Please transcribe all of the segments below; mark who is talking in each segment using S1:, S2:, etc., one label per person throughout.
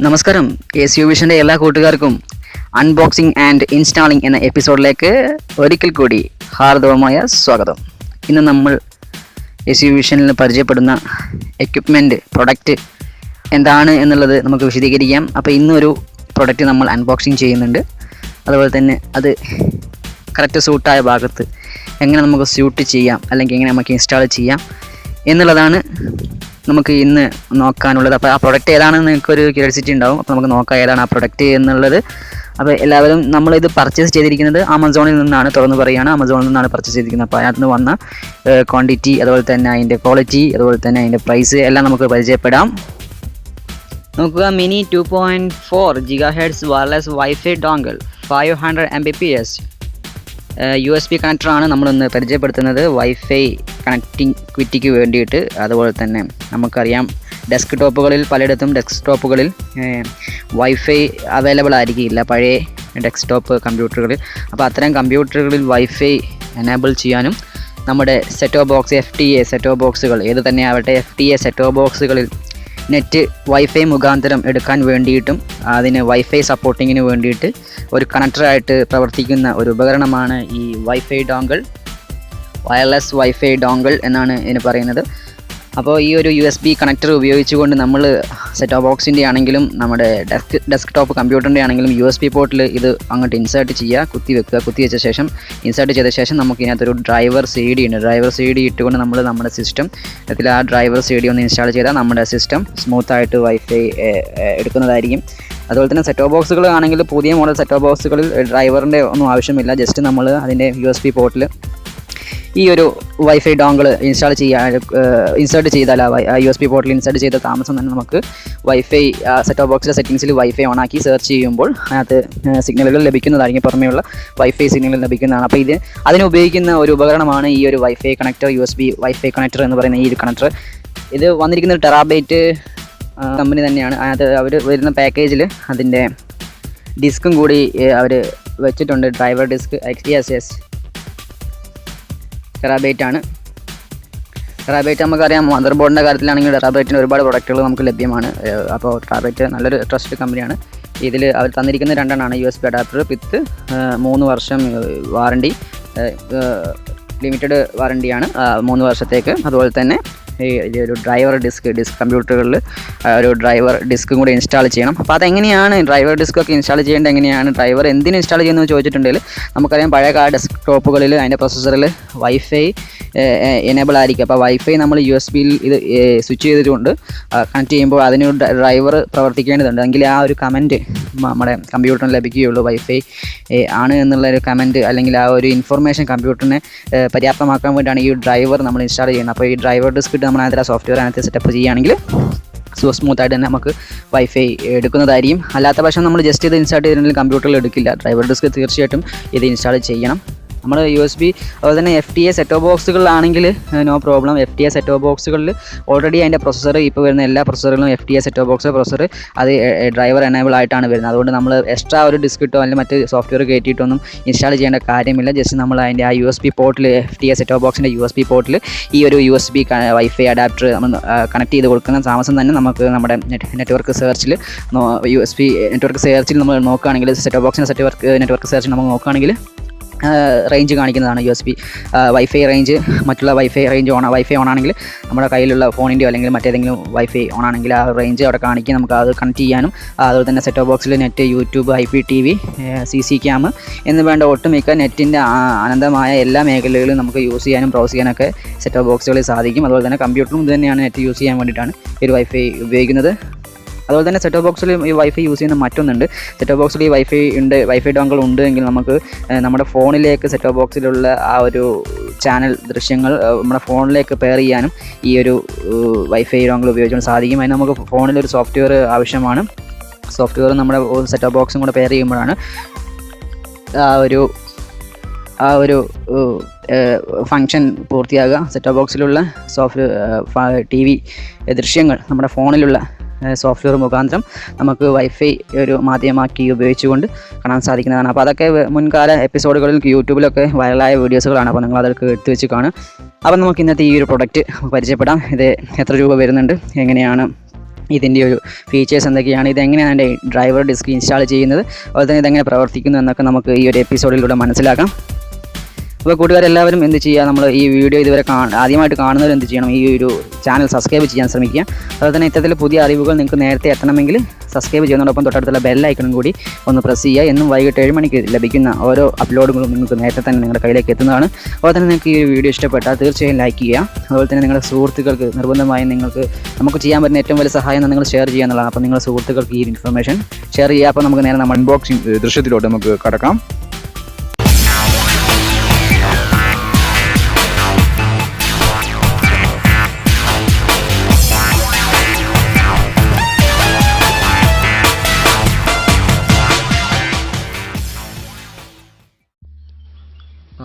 S1: നമസ്കാരം. S U വിഷൻ്റെ എല്ലാ കൂട്ടുകാർക്കും അൺബോക്സിംഗ് ആൻഡ് ഇൻസ്റ്റാളിംഗ് എന്ന എപ്പിസോഡിലേക്ക് ഒരിക്കൽ കൂടി ഹാർദവമായ സ്വാഗതം. ഇന്ന് നമ്മൾ എസ് യു വിഷനിൽ പരിചയപ്പെടുന്ന എക്യുപ്മെൻറ്റ് പ്രൊഡക്റ്റ് എന്താണ് എന്നുള്ളത് നമുക്ക് വിശദീകരിക്കാം. അപ്പോൾ ഇന്നൊരു പ്രൊഡക്റ്റ് നമ്മൾ അൺബോക്സിങ് ചെയ്യുന്നുണ്ട്. അതുപോലെ തന്നെ അത് കറക്റ്റ് സൂട്ടായ ഭാഗത്ത് എങ്ങനെ നമുക്ക് സ്യൂട്ട് ചെയ്യാം അല്ലെങ്കിൽ എങ്ങനെ നമുക്ക് ഇൻസ്റ്റാൾ ചെയ്യാം എന്നുള്ളതാണ് നമുക്ക് ഇന്ന് നോക്കാനുള്ളത്. അപ്പോൾ ആ പ്രൊഡക്റ്റ് ഏതാണെന്ന് നിങ്ങൾക്കൊരു ക്യൂരിയോസിറ്റി ഉണ്ടാവും. അപ്പോൾ നമുക്ക് നോക്കാം ഏതാണ് ആ പ്രൊഡക്റ്റ് എന്നുള്ളത്. അപ്പോൾ എല്ലാവരും നമ്മളിത് പർച്ചേസ് ചെയ്തിരിക്കുന്നത് ആമസോണിൽ നിന്നാണ്. തുറന്ന് പറയുകയാണ്, ആമസോണിൽ നിന്നാണ് പർച്ചേസ് ചെയ്തിരിക്കുന്നത്. അപ്പോൾ അതിനകത്ത് നിന്ന് വന്ന ക്വാണ്ടിറ്റി, അതുപോലെ തന്നെ അതിൻ്റെ ക്വാളിറ്റി, അതുപോലെ തന്നെ അതിൻ്റെ പ്രൈസ് എല്ലാം നമുക്ക് പരിചയപ്പെടാം. നോക്കുക, mini 2.4 GHz wireless wifi dongle 500 Mbps USB കണക്ടറാണ് നമ്മളിന്ന് പരിചയപ്പെടുത്തുന്നത്. വൈഫൈ കണക്റ്റിവിറ്റിക്ക് വേണ്ടിയിട്ട്. അതുപോലെ തന്നെ നമുക്കറിയാം ഡെസ്ക്ടോപ്പുകളിൽ പലയിടത്തും ഡെസ്ക്ടോപ്പുകളിൽ വൈഫൈ അവൈലബിൾ ആയിരിക്കില്ല, പഴയ ഡെസ്ക്ടോപ്പ് കമ്പ്യൂട്ടറുകളിൽ. അപ്പോൾ അത്തരം കമ്പ്യൂട്ടറുകളിൽ വൈഫൈ എനേബിൾ ചെയ്യാനും നമ്മുടെ സെറ്റോ ബോക്സ് FTA സെറ്റോ ബോക്സുകൾ ഏത് തന്നെ ആവട്ടെ FTA സെറ്റോ ബോക്സുകളിൽ നെറ്റ് വൈഫൈ മുഖാന്തരം എടുക്കാൻ വേണ്ടിയിട്ടും അതിന് വൈഫൈ സപ്പോർട്ടിങ്ങിന് വേണ്ടിയിട്ട് ഒരു കണക്ടറായിട്ട് പ്രവർത്തിക്കുന്ന ഒരു ഉപകരണമാണ് ഈ wifi dongle. Wireless wifi dongle എന്നാണ് ഇതിന് പറയുന്നത്. അപ്പോൾ ഈ ഒരു USB കണക്ടർ ഉപയോഗിച്ചുകൊണ്ട് നമ്മൾ സെറ്റോ ബോക്സിൻ്റെ ആണെങ്കിലും നമ്മുടെ ഡെസ്ക്ടോപ്പ് കമ്പ്യൂട്ടറിൻ്റെ ആണെങ്കിലും USB പോർട്ടിൽ ഇത് അങ്ങോട്ട് ഇൻസേർട്ട് ചെയ്യുക, കുത്തി വെച്ച ശേഷം ഇൻസേർട്ട് ചെയ്ത ശേഷം നമുക്ക് ഇതിനകത്തൊരു ഡ്രൈവർ CD ഉണ്ട്. ഡ്രൈവർ CD ഇട്ടുകൊണ്ട് നമ്മൾ നമ്മുടെ സിസ്റ്റം ഇതിൽ ആ ഡ്രൈവർ CD ഒന്ന് ഇൻസ്റ്റാൾ ചെയ്താൽ നമ്മുടെ സിസ്റ്റം സ്മൂത്തായിട്ട് വൈഫൈ എടുക്കുന്നതായിരിക്കും. അതുപോലെ തന്നെ സെറ്റോ ബോക്സുകൾ ആണെങ്കിൽ പുതിയ മോഡൽ സെറ്റോ ബോക്സുകളിൽ ഡ്രൈവറിൻ്റെ ഒന്നും ആവശ്യമില്ല. ജസ്റ്റ് നമ്മൾ അതിൻ്റെ USB പോർട്ടിൽ ഈ ഒരു വൈഫൈ ഡോങ്കിൾ ഇൻസേർട്ട് ചെയ്താൽ USB പോർട്ടിൽ ഇൻസേർട്ട് ചെയ്ത താമസം തന്നെ നമുക്ക് വൈഫൈ സെറ്റോ ബോക്സിലെ സെറ്റിങ്സിൽ വൈഫൈ ഓണാക്കി സെർച്ച് ചെയ്യുമ്പോൾ അതിനകത്ത് സിഗ്നലുകൾ ലഭിക്കുന്നതായിരിക്കും, പുറമേയുള്ള വൈഫൈ സിഗ്നലുകൾ ലഭിക്കുന്നതാണ്. അപ്പോൾ അതിന് ഉപയോഗിക്കുന്ന ഒരു ഉപകരണമാണ് ഈ ഒരു wifi connector, USB wifi connector എന്ന് പറയുന്ന ഈ ഒരു കണക്ടർ. ഇത് വന്നിരിക്കുന്ന ടെറാബൈറ്റ് കമ്പനി തന്നെയാണ്. അതിനകത്ത് അവർ വരുന്ന പാക്കേജിൽ അതിൻ്റെ ഡിസ്കും കൂടി അവർ വെച്ചിട്ടുണ്ട്. ഡ്രൈവർ ഡിസ്ക് yes ടെറാബൈറ്റ് ആണ്. ടെറാബൈറ്റ് നമുക്കറിയാം, മദർ ബോർഡിൻ്റെ കാര്യത്തിലാണെങ്കിൽ ടെറാബൈറ്റിന് ഒരുപാട് പ്രൊഡക്റ്റുകൾ നമുക്ക് ലഭ്യമാണ്. അപ്പോൾ ടെറാബൈറ്റ് നല്ലൊരു ട്രസ്റ്റഡ് കമ്പനിയാണ്. ഇതിൽ അവർ തന്നിരിക്കുന്ന രണ്ടെണ്ണമാണ് USB അഡാപ്റ്റർ വിത്ത് 3 വർഷം വാറണ്ടി, ലിമിറ്റഡ് വാറണ്ടിയാണ് 3 വർഷത്തേക്ക്. അതുപോലെ തന്നെ ഒരു ഡ്രൈവർ ഡിസ്ക് കമ്പ്യൂട്ടറുകളിൽ ഒരു ഡ്രൈവർ ഡിസ്കും കൂടി ഇൻസ്റ്റാൾ ചെയ്യണം. അപ്പോൾ അതെങ്ങനെയാണ് ഡ്രൈവർ ഡിസ്കൊക്കെ ഇൻസ്റ്റാൾ ചെയ്യേണ്ടത്, എങ്ങനെയാണ് ഡ്രൈവർ എന്തിന് ഇൻസ്റ്റാൾ ചെയ്യുന്നത് ചോദിച്ചിട്ടുണ്ടെങ്കിൽ നമുക്കറിയാം പഴയ കാല ഡെസ്ക്ടോപ്പുകളിൽ അതിൻ്റെ പ്രൊസസ്സറിൽ വൈഫൈ എനേബിൾ ആയിരിക്കും. അപ്പോൾ വൈഫൈ നമ്മൾ USB-യിൽ ഇത് സ്വിച്ച് ചെയ്തിട്ടുണ്ട് കണക്ട് ചെയ്യുമ്പോൾ അതിന് ഡ്രൈവർ പ്രവർത്തിക്കേണ്ടതുണ്ട്. എങ്കിൽ ആ ഒരു കമൻറ്റ് നമ്മുടെ കമ്പ്യൂട്ടറിന് ലഭിക്കുകയുള്ളൂ. വൈഫൈ ആണ് എന്നുള്ളൊരു കമൻറ്റ് അല്ലെങ്കിൽ ആ ഒരു ഇൻഫർമേഷൻ കമ്പ്യൂട്ടറിനെ പര്യാപ്തമാക്കാൻ വേണ്ടിയാണ് ഈ ഡ്രൈവർ നമ്മൾ ഇൻസ്റ്റാൾ ചെയ്യുന്നത്. അപ്പോൾ ഈ ഡ്രൈവർ ഡിസ്ക് നമ്മൾ അതിൽ സോഫ്റ്റ്വെയർ അതിനകത്ത് സെറ്റപ്പ് ചെയ്യുകയാണെങ്കിൽ സ്മൂത്തായിട്ട് തന്നെ നമുക്ക് വൈഫൈ എടുക്കുന്നതായിരിക്കും. അല്ലാത്ത പക്ഷം നമ്മൾ ജസ്റ്റ് ഇത് ഇൻസ്റ്റാൾ ചെയ്തിട്ടുണ്ടെങ്കിൽ കമ്പ്യൂട്ടറിൽ എടുക്കില്ല. ഡ്രൈവർ ഡിസ്ക് തീർച്ചയായിട്ടും ഇത് ഇൻസ്റ്റാൾ ചെയ്യണം. നമ്മൾ USB അതുപോലെ തന്നെ FTA സെറ്റോ ബോക്സുകളിലാണെങ്കിൽ നോ പ്രോബ്ലം. FTA സെറ്റോ ബോക്സുകളിൽ ഓൾറെഡി അതിൻ്റെ പ്രൊസസ്സർ ഇപ്പോൾ വരുന്ന എല്ലാ പ്രൊസസ്സറുകളും FTA സെറ്റോ ബോക്സ് പ്രൊസസ്സർ അത് ഡ്രൈവർ എനേബിൾ ആയിട്ടാണ് വരുന്നത്. അതുകൊണ്ട് നമ്മൾ എക്സ്ട്രാ ഒരു ഡിസ്ക് ഇട്ടോ അല്ലെങ്കിൽ മറ്റ് സോഫ്റ്റ്വെയർ കയറ്റിയിട്ടൊന്നും ഇൻസ്റ്റാൾ ചെയ്യേണ്ട കാര്യമില്ല. ജസ്റ്റ് നമ്മൾ അതിൻ്റെ ആ USB പോർട്ടിൽ FTA സെറ്റോ ബോക്സിൻ്റെ USB പോർട്ടിൽ ഈ ഒരു USB വൈഫൈ അഡാപ്റ്റർ നമ്മൾ കണക്ട് ചെയ്ത് കൊടുക്കുന്ന താമസം തന്നെ നമുക്ക് നമ്മുടെ നെറ്റ്വർക്ക് സെർച്ചിൽ USB നെറ്റ്വർക്ക് സെർച്ചിൽ നമ്മൾ നോക്കുകയാണെങ്കിൽ സെറ്റോ ബോക്സിൻ്റെ നെറ്റ്വർക്ക് സെർച്ചിൽ നമ്മൾ നോക്കുകയാണെങ്കിൽ റേഞ്ച് കാണിക്കുന്നതാണ്. USB വൈഫൈ റേഞ്ച്, മറ്റുള്ള വൈഫൈ റേഞ്ച് വൈഫൈ ഓണാണെങ്കിൽ നമ്മുടെ കയ്യിലുള്ള ഫോണിൻ്റെയോ അല്ലെങ്കിൽ മറ്റേതെങ്കിലും വൈഫൈ ഓണാണെങ്കിൽ ആ റേഞ്ച് അവിടെ കാണിക്കും. നമുക്ക് അത് കണക്ട് ചെയ്യാനും അതുപോലെ തന്നെ സെറ്റോ ബോക്സിൽ net, YouTube, IPTV, CC cam എന്ന് വേണ്ട ഒട്ടുമിക്ക നെറ്റിൻ്റെ അനന്തമായ എല്ലാ മേഖലകളിലും നമുക്ക് യൂസ് ചെയ്യാനും ബ്രൗസ് ചെയ്യാനൊക്കെ സെറ്റോ ബോക്സുകളിൽ സാധിക്കും. അതുപോലെ തന്നെ കമ്പ്യൂട്ടറും ഇത് തന്നെയാണ് നെറ്റ് യൂസ് ചെയ്യാൻ വേണ്ടിയിട്ടാണ് ഈ ഒരു വൈഫൈ ഉപയോഗിക്കുന്നത്. അതുപോലെ തന്നെ സെറ്റോ ബോക്സിൽ ഈ വൈഫൈ യൂസ് ചെയ്യുന്ന മറ്റൊന്നുണ്ട്. സെറ്റോ ബോക്സിൽ ഈ വൈഫൈ ഡോങ്കിൾ ഉണ്ട് എങ്കിൽ നമുക്ക് നമ്മുടെ ഫോണിലേക്ക് സെറ്റോ ബോക്സിലുള്ള ആ ഒരു ചാനൽ ദൃശ്യങ്ങൾ നമ്മുടെ ഫോണിലേക്ക് പെയർ ചെയ്യാനും ഈ ഒരു വൈഫൈ ഡോങ്കിൾ ഉപയോഗിച്ചുകൊണ്ട് സാധിക്കും. അതിന് നമുക്ക് ഫോണിലൊരു സോഫ്റ്റ്വെയർ ആവശ്യമാണ്. സോഫ്റ്റ്വെയർ നമ്മുടെ സെറ്റോ ബോക്സും കൂടെ പെയർ ചെയ്യുമ്പോഴാണ് ആ ഒരു ഫങ്ഷൻ പൂർത്തിയാകുക. സെറ്റോ ബോക്സിലുള്ള TV ദൃശ്യങ്ങൾ നമ്മുടെ ഫോണിലുള്ള സോഫ്റ്റ്വെയർ മുഖാന്തരം നമുക്ക് വൈഫൈ ഒരു മാധ്യമമാക്കി ഉപയോഗിച്ചുകൊണ്ട് കാണാൻ സാധിക്കുന്നതാണ്. അപ്പോൾ അതൊക്കെ മുൻകാല എപ്പിസോഡുകളിൽ യൂട്യൂബിലൊക്കെ വൈറലായ വീഡിയോസുകളാണ്. അപ്പോൾ നിങ്ങൾ അതൊക്കെ എടുത്തു വെച്ച് കാണും. അപ്പോൾ നമുക്ക് ഇന്നത്തെ ഈ ഒരു പ്രൊഡക്റ്റ് പരിചയപ്പെടാം. ഇത് എത്ര രൂപ വരുന്നുണ്ട്, എങ്ങനെയാണ് ഇതിൻ്റെ ഒരു ഫീച്ചേഴ്സ് എന്തൊക്കെയാണ്, ഇതെങ്ങനെയാണ് എൻ്റെ ഡ്രൈവർ ഡിസ്ക് ഇൻസ്റ്റാൾ ചെയ്യുന്നത്, അതുപോലെ തന്നെ ഇതെങ്ങനെ പ്രവർത്തിക്കുന്നു എന്നൊക്കെ നമുക്ക് ഈ ഒരു എപ്പിസോഡിലൂടെ മനസ്സിലാക്കാം. അപ്പോൾ കൂട്ടുകാരെല്ലാവരും എന്ത് ചെയ്യുക, നമ്മൾ ഈ വീഡിയോ ഇതുവരെ ആദ്യമായിട്ട് കാണുന്നവർ എന്ത് ചെയ്യണം, ഈ ഒരു ചാനൽ സബ്സ്ക്രൈബ് ചെയ്യാൻ ശ്രമിക്കുക. അതുപോലെ തന്നെ ഇത്തരത്തിൽ പുതിയ അറിവുകൾ നിങ്ങൾക്ക് നേരത്തെ എത്തണമെങ്കിൽ സബ്സ്ക്രൈബ് ചെയ്യുന്നതോടൊപ്പം തൊട്ടടുത്തുള്ള ബെല്ലൈക്കണും കൂടി ഒന്ന് പ്രസ് ചെയ്യുക. എന്നും വൈകിട്ട് 7 മണിക്ക് ലഭിക്കുന്ന ഓരോ അപ്ലോഡുകളും നിങ്ങൾക്ക് നേരത്തെ തന്നെ നിങ്ങളുടെ കയ്യിലേക്ക് എത്തുന്നതാണ്. അതുപോലെ തന്നെ നിങ്ങൾക്ക് ഈ വീഡിയോ ഇഷ്ടപ്പെട്ടാൽ തീർച്ചയായും ലൈക്ക് ചെയ്യുക. അതുപോലെ തന്നെ നിങ്ങളുടെ സുഹൃത്തുക്കൾക്ക് നിർബന്ധമായും നമുക്ക് ചെയ്യാൻ പറ്റുന്ന ഏറ്റവും വലിയ സഹായം നിങ്ങൾ ഷെയർ ചെയ്യുക എന്നുള്ളതാണ്. അപ്പോൾ നിങ്ങളുടെ സുഹൃത്തുക്കൾക്ക് ഈ ഇൻഫർമേഷൻ ഷെയർ ചെയ്യുക. അപ്പോൾ നമുക്ക് നേരെ നമ്മൾ
S2: അൺബോക്സിംഗ് ദൃശ്യത്തിലോട്ട് നമുക്ക് കടക്കാം.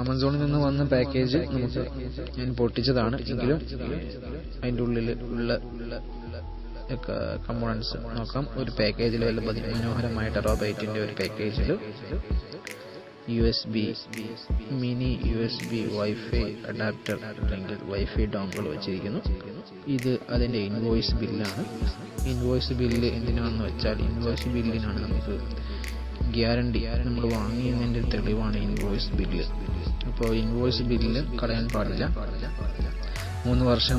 S2: ആമസോണിൽ നിന്ന് വന്ന പാക്കേജ് ഞാൻ പൊട്ടിച്ചതാണ്, എങ്കിലും അതിൻ്റെ ഉള്ളിൽ ഉള്ള കമ്പോണൻസ് നോക്കാം. ഒരു പാക്കേജിൽ വല്ല മനോഹരമായ ടെറാബൈറ്റിൻ്റെ ഒരു പാക്കേജിൽ USB mini USB wifi adapter അല്ലെങ്കിൽ വൈഫൈ ഡോങ്കിൾ വെച്ചിരിക്കുന്നു. ഇത് അതിൻ്റെ ഇൻവോയ്സ് ബില്ലാണ്. ഇൻവോയ്സ് ബില്ല് എന്തിനാണെന്ന് വെച്ചാൽ, ഇൻവോയ്സ് ബില്ലിനാണ് നമുക്ക് ഗ്യാരണ്ടി, നമ്മൾ വാങ്ങിയതിൻ്റെ തെളിവാണ് ഇൻവോയ്സ് ബില്ല്. അപ്പോൾ ഇൻവോയ്സ് ബില്ല് കളയാൻ പാടില്ല. 3 വർഷം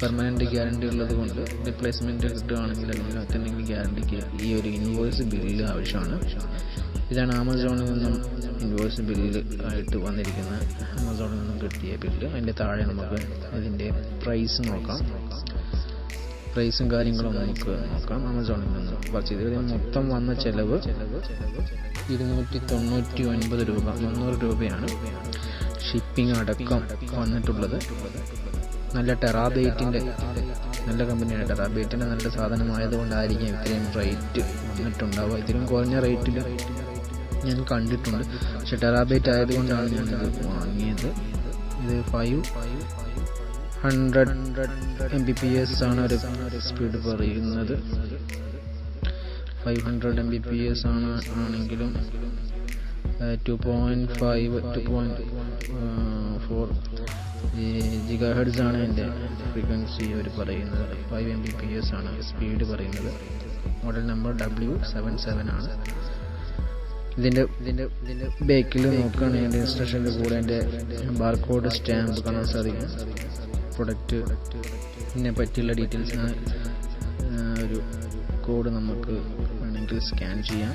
S2: പെർമനന്റ് ഗ്യാരണ്ടി ഉള്ളത് കൊണ്ട് റിപ്ലേസ്മെന്റ് കിട്ടുകയാണെങ്കിൽ അല്ലെങ്കിൽ മറ്റെന്തെങ്കിലും ഗ്യാരണ്ടിക്ക് ഈ ഒരു ഇൻവോയ്സ് ബില്ല് ആവശ്യമാണ്. ഇതാണ് ആമസോണിൽ നിന്നും ഇൻവോയ്സ് ബില്ല് ആയിട്ട് വന്നിരിക്കുന്ന, ആമസോണിൽ നിന്നും കിട്ടിയ ബില്ല്. അതിൻ്റെ താഴെ നമുക്ക് ഇതിൻ്റെ പ്രൈസ് നോക്കാം. പ്രൈസും കാര്യങ്ങളും നമുക്ക് നോക്കാം. ആമസോണിൽ നിന്ന് പർച്ചേസ് ചെയ്ത് മൊത്തം വന്ന ചെലവ് 299 രൂപ, 300 രൂപയാണ് ഷിപ്പിംഗ് അടക്കം വന്നിട്ടുള്ളത്. നല്ല ടെറാബൈറ്റിൻ്റെ നല്ല കമ്പനിയാണ്. ടെറാബൈറ്റിൻ്റെ നല്ല സാധനമായതുകൊണ്ടായിരിക്കും ഇത്രയും റേറ്റ് വന്നിട്ടുണ്ടാവുക. ഇതിലും കുറഞ്ഞ റേറ്റിൽ ഞാൻ കണ്ടിട്ടുണ്ട്, പക്ഷെ ടെറാബൈറ്റ് ആയതുകൊണ്ടാണ് ഞാനിത് വാങ്ങിയത്. ഇത് 500 Mbps ആണ് ഒരു സ്പീഡ് പറയുന്നത്. 500 Mbps ആണെങ്കിലും 2.4 GHz ആണ് എൻ്റെ ഫ്രീക്വൻസി അവർ പറയുന്നത്. 5 Mbps ആണ് സ്പീഡ് പറയുന്നത്. മോഡൽ നമ്പർ W77 ആണ്. ഇതിൻ്റെ ബാക്കിൽ നോക്കുകയാണെങ്കിൽ എൻ്റെ ഇൻസ്ട്രക്ഷൻ്റെ കൂടെ എൻ്റെ ബാർകോഡ് സ്റ്റാമ്പ് കാണാൻ സാധിക്കും. പ്രൊഡക്റ്റിനെ പറ്റിയുള്ള ഡീറ്റെയിൽസിന് ഒരു കോഡ് നമുക്ക് വേണമെങ്കിൽ സ്കാൻ ചെയ്യാം.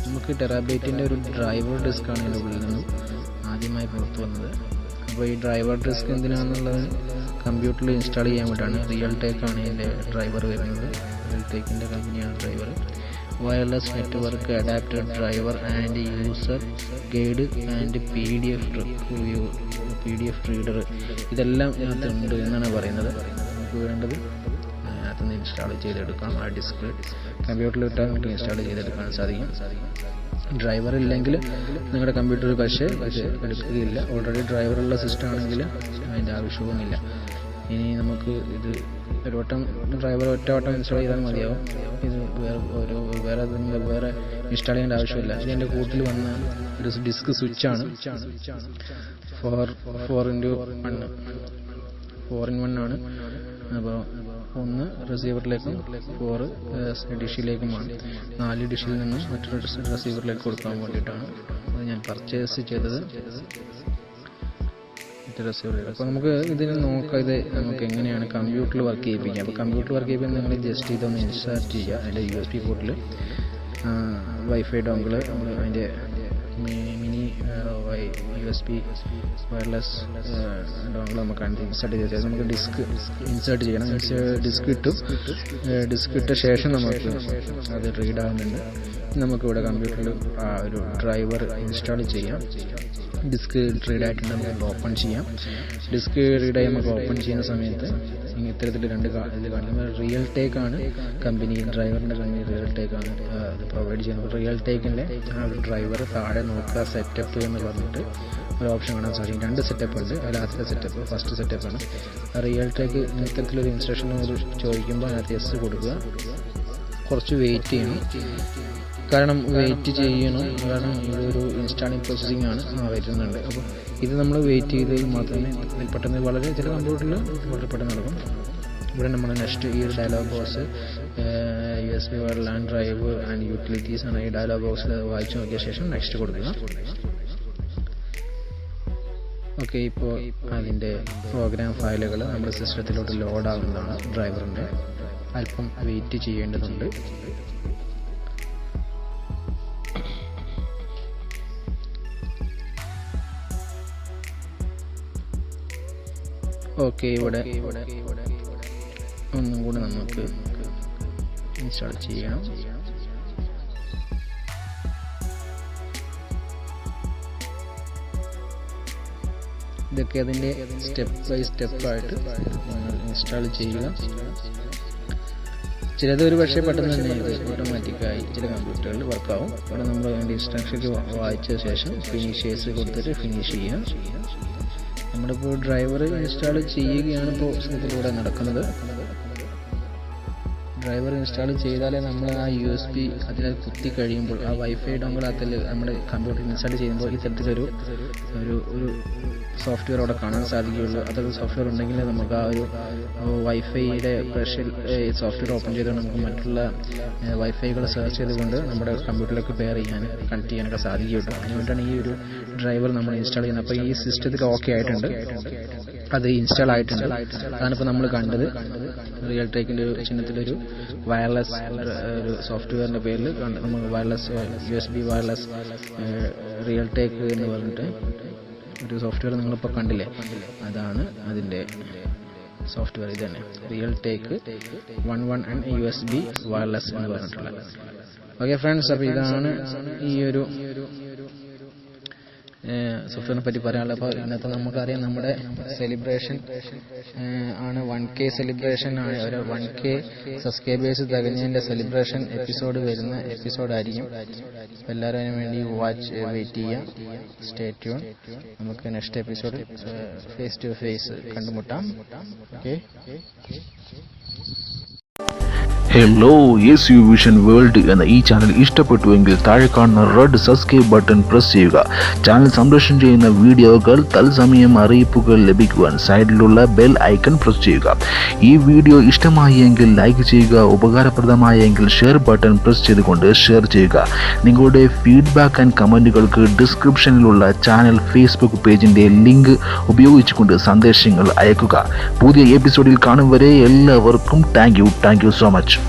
S2: നമുക്ക് ടെറാബൈറ്റിൻ്റെ ഒരു ഡ്രൈവർ ഡിസ്ക് ആണ് ഇതിൻ്റെ ഉള്ളിൽ നിന്നും ആദ്യമായി പുറത്തു വന്നത്. അപ്പോൾ ഈ ഡ്രൈവർ ഡിസ്ക് എന്തിനാണെന്നുള്ളത് കമ്പ്യൂട്ടറിൽ ഇൻസ്റ്റാൾ ചെയ്യാൻ വേണ്ടിയിട്ടാണ്. റിയൽടെക്കാണ് ഇതിൻ്റെ ഡ്രൈവർ വരുന്നത്. റിയൽടെക്കിൻ്റെ കമ്പനിയാണ് driver. Wireless network adapter driver and user guide and PDF reader, ഇതെല്ലാം ഇതിനകത്തുണ്ട് എന്നാണ് പറയുന്നത്. നമുക്ക് വേണ്ടത് അതിനകത്തുനിന്ന് ഇൻസ്റ്റാൾ ചെയ്തെടുക്കാം. ആ ഡിസ്ക് കമ്പ്യൂട്ടറിൽ ഇട്ടാൽ നമുക്ക് ഇൻസ്റ്റാൾ ചെയ്തെടുക്കാൻ സാധിക്കും. ഡ്രൈവർ ഇല്ലെങ്കിൽ നിങ്ങളുടെ കമ്പ്യൂട്ടർ പക്ഷേ എടുക്കുകയില്ല. ഓൾറെഡി ഡ്രൈവറുള്ള സിസ്റ്റം ആണെങ്കിൽ അതിൻ്റെ ആവശ്യവുമില്ല. ഇനി നമുക്ക് ഇത് ഒരു വട്ടം ഡ്രൈവർ ഒറ്റ വട്ടം ഇൻസ്റ്റാൾ ചെയ്താൽ മതിയാവും. ഇത് വേറെ ഇൻസ്റ്റാൾ ചെയ്യേണ്ട ആവശ്യമില്ല. ഇതിൻ്റെ കൂട്ടിൽ വന്ന ഒരു ഡിസ്ക് സ്വിച്ചാണ്. 4x1 ആണ്. അപ്പോൾ 1 റിസീവറിലേക്കും 4 ഡിഷിലേക്കുമാണ്. 4 ഡിഷിൽ നിന്നും മറ്റൊരു റിസീവറിലേക്ക് കൊടുക്കാൻ വേണ്ടിയിട്ടാണ് അത് ഞാൻ പർച്ചേസ് ചെയ്തത്. അപ്പോൾ നമുക്ക് ഇതിന് നോക്കാം, ഇത് നമുക്ക് എങ്ങനെയാണ് കമ്പ്യൂട്ടറിൽ വർക്ക് ചെയ്യിപ്പിക്കുക. അപ്പോൾ കമ്പ്യൂട്ടർ വർക്ക് ചെയ്യുമ്പോൾ നിങ്ങൾ ജസ്റ്റ് ഇതൊന്ന് ഇൻസ്റ്റാർട്ട് ചെയ്യുക. അതിൻ്റെ USB പോർട്ടിൽ വൈഫൈ ഡോങ്കിൾ നമ്മൾ അതിൻ്റെ മിനി USB വയർലെസ് ഡോങ്കിൾ നമുക്ക് ഇൻസ്റ്റാർട്ട് ചെയ്ത് നമുക്ക് ഡിസ്ക് ഇൻസേർട്ട് ചെയ്യണം. ഡിസ്ക് ഇട്ട ശേഷം നമുക്ക് അത് റീഡ് ആവുന്നുണ്ട്. നമുക്കിവിടെ കമ്പ്യൂട്ടറിൽ ഒരു ഡ്രൈവർ ഇൻസ്റ്റാൾ ചെയ്യാം. ഡിസ്ക് റീഡ് ആയിട്ടുണ്ട്, നമുക്ക് ഓപ്പൺ ചെയ്യാം. ഡിസ്ക് റീഡായി നമുക്ക് ഓപ്പൺ ചെയ്യുന്ന സമയത്ത് ഇത്തരത്തിൽ 2 ഇത് കാണിക്കുന്നത്. റിയൽടെക്കാണ് കമ്പനി, ഡ്രൈവറിൻ്റെ കമ്പനി റിയൽടെക്കാണ് അത് പ്രൊവൈഡ് ചെയ്യുന്നത്. റിയൽടെക്കിൻ്റെ ആ ഒരു ഡ്രൈവർ താഴെ നോക്കുക സെറ്റപ്പ് എന്ന് പറഞ്ഞിട്ട് ഒരു ഓപ്ഷൻ കാണാൻ സാധിക്കും. 2 സെറ്റപ്പ് ഉണ്ട്. അതിൽ ആദ്യത്തെ സെറ്റപ്പ് ഫസ്റ്റ് സെറ്റപ്പാണ്. റിയൽടെക്ക് ഇത്തരത്തിലൊരു ഇൻസ്ട്രക്ഷനോട് ചോദിക്കുമ്പോൾ അതിനകത്ത് യെസ് കൊടുക്കുക. കുറച്ച് വെയിറ്റ് ചെയ്യണം, കാരണം വെയിറ്റ് ചെയ്യണം, കാരണം ഇതൊരു ഇൻസ്റ്റാളിങ് പ്രോസസ്സിംഗ് ആണ് വരുന്നുണ്ട്. അപ്പോൾ ഇത് നമ്മൾ വെയിറ്റ് ചെയ്ത് മാത്രമേ പെട്ടെന്ന്, വളരെ ചില കമ്പ്യൂട്ടറിൽ വളരെ പെട്ടെന്ന് നടക്കും. ഇവിടെ നമ്മൾ നെക്സ്റ്റ് ഈ ഒരു dialogue box USB LAN drive and utilities ആണ് ഈ ഡയലോഗ് ബോക്സിൽ വായിച്ചു നോക്കിയ ശേഷം നെക്സ്റ്റ് കൊടുക്കുക. ഓക്കെ, ഇപ്പോൾ അതിൻ്റെ പ്രോഗ്രാം ഫയലുകൾ നമ്മുടെ സിസ്റ്റത്തിലോട്ട് ലോഡ് ആകുന്നതാണ്. ഡ്രൈവറിൻ്റെ അല്പം വെയിറ്റ് ചെയ്യേണ്ടതുണ്ട്. ഓക്കെ, ഇവിടെ ഒന്നും കൂടി നമുക്ക് ഇൻസ്റ്റാൾ ചെയ്യണം. ഇതൊക്കെ അതിൻ്റെ സ്റ്റെപ്പ് ബൈ സ്റ്റെപ്പായിട്ട് ഇൻസ്റ്റാൾ ചെയ്യുക. ചിലത് ഒരു പക്ഷേ പെട്ടെന്ന് തന്നെ ഇത് ഓട്ടോമാറ്റിക്കായി ചില കമ്പ്യൂട്ടറുകളിൽ വർക്കാവും. ഇവിടെ നമ്മൾ അതിൻ്റെ ഇൻസ്ട്രക്ഷൻസ് വായിച്ച ശേഷം ഫിനിഷേഴ്സ് കൊടുത്തിട്ട് ഫിനിഷ് ചെയ്യാം. നമ്മളിപ്പോൾ ഡ്രൈവർ ഇൻസ്റ്റാൾ ചെയ്യുകയാണ് ഇപ്പോൾ ഇതിലൂടെ നടക്കുന്നത്. ഡ്രൈവർ ഇൻസ്റ്റാൾ ചെയ്താലേ നമ്മൾ ആ USB അതിൽ കുത്തി കഴിയുമ്പോൾ ആ വൈഫൈ ഡോങ്കിൾ അതിൽ നമ്മുടെ കമ്പ്യൂട്ടർ ഇൻസ്റ്റാൾ ചെയ്യുമ്പോൾ ഇത്തരത്തിലൊരു ഒരു സോഫ്റ്റ്വെയർ അവിടെ കാണാൻ സാധിക്കുകയുള്ളൂ. അതൊരു സോഫ്റ്റ്വെയർ ഉണ്ടെങ്കിൽ നമുക്ക് ആ ഒരു വൈഫൈയുടെ സ്പെഷ്യൽ സോഫ്റ്റ്വെയർ ഓപ്പൺ ചെയ്തുകൊണ്ട് നമുക്ക് മറ്റുള്ള വൈഫൈകൾ സെർച്ച് ചെയ്തുകൊണ്ട് നമ്മുടെ കമ്പ്യൂട്ടറിലേക്ക് പെയർ ചെയ്യാനും കണക്ട് ചെയ്യാനൊക്കെ സാധിക്കുകയുള്ളൂ. അതിനുവേണ്ടിയാണ് ഈ ഒരു ഡ്രൈവർ നമ്മൾ ഇൻസ്റ്റാൾ ചെയ്യുന്നത്. അപ്പോൾ ഈ സിസ്റ്റത്തിൽ ഓക്കെ ആയിട്ടുണ്ട്, അത് ഇൻസ്റ്റാൾ ആയിട്ടുണ്ട്. അതാണിപ്പോൾ നമ്മൾ കണ്ടത്. റിയൽ ടെക്കിൻ്റെ ഒരു ചിഹ്നത്തിലൊരു വയർലെസ് ഒരു സോഫ്റ്റ്വെയറിൻ്റെ പേരിൽ നമുക്ക് USB വയർലെസ് റിയൽ ടെക് എന്ന് പറഞ്ഞിട്ട് ഒരു സോഫ്റ്റ്വെയർ നിങ്ങളിപ്പോൾ കണ്ടില്ലേ, അതാണ് അതിൻ്റെ സോഫ്റ്റ്വെയർ. ഇത് തന്നെ real tech 11 and USB wireless എന്ന് പറഞ്ഞിട്ടുള്ളത്. ഓക്കെ ഫ്രണ്ട്സ്, അപ്പോൾ ഇതാണ് ഈ ഒരു സോഫ്റ്റ്വെയറിനെ പറ്റി പറയാനുള്ളത്. അപ്പോൾ ഇന്നത്തെ നമുക്കറിയാം നമ്മുടെ സെലിബ്രേഷൻ ആണ് 1K സെലിബ്രേഷൻ ആണ്. ഒരു 1K സബ്സ്ക്രൈബേഴ്സ് തികഞ്ഞതിൻ്റെ സെലിബ്രേഷൻ എപ്പിസോഡ് വരുന്ന എപ്പിസോഡായിരിക്കും. എല്ലാവരും അതിനു വേണ്ടി വെയിറ്റ് ചെയ്യാം. Stay tune. നമുക്ക് നെക്സ്റ്റ് എപ്പിസോഡിൽ ഫേസ് ടു ഫേസ് കണ്ടുമുട്ടാം. Okay.
S3: Hello, SU vision world എന്ന ഈ ചാനൽ ഇഷ്ടപ്പെട്ടുവെങ്കിൽ താഴെ കാണുന്ന റെഡ് സബ്സ്ക്രൈബ് ബട്ടൺ പ്രസ് ചെയ്യുക. ചാനൽ സംപ്രേഷണം ചെയ്യുന്ന വീഡിയോകൾ തത്സമയം അറിയിപ്പുകൾ ലഭിക്കുവാൻ സൈഡിലുള്ള ബെൽ ഐക്കൺ പ്രസ് ചെയ്യുക. ഈ വീഡിയോ ഇഷ്ടമായെങ്കിൽ ലൈക്ക് ചെയ്യുക, ഉപകാരപ്രദമായെങ്കിൽ ഷെയർ ബട്ടൺ പ്രസ് ചെയ്തുകൊണ്ട് ഷെയർ ചെയ്യുക. നിങ്ങളുടെ ഫീഡ്ബാക്ക് ആൻഡ് കമൻറ്റുകൾക്ക് ഡിസ്ക്രിപ്ഷനിലുള്ള ചാനൽ ഫേസ്ബുക്ക് പേജിൻ്റെ ലിങ്ക് ഉപയോഗിച്ചുകൊണ്ട് സന്ദേശങ്ങൾ അയക്കുക. പുതിയ എപ്പിസോഡിൽ കാണും വരെ എല്ലാവർക്കും താങ്ക് യു സോ മച്ച്.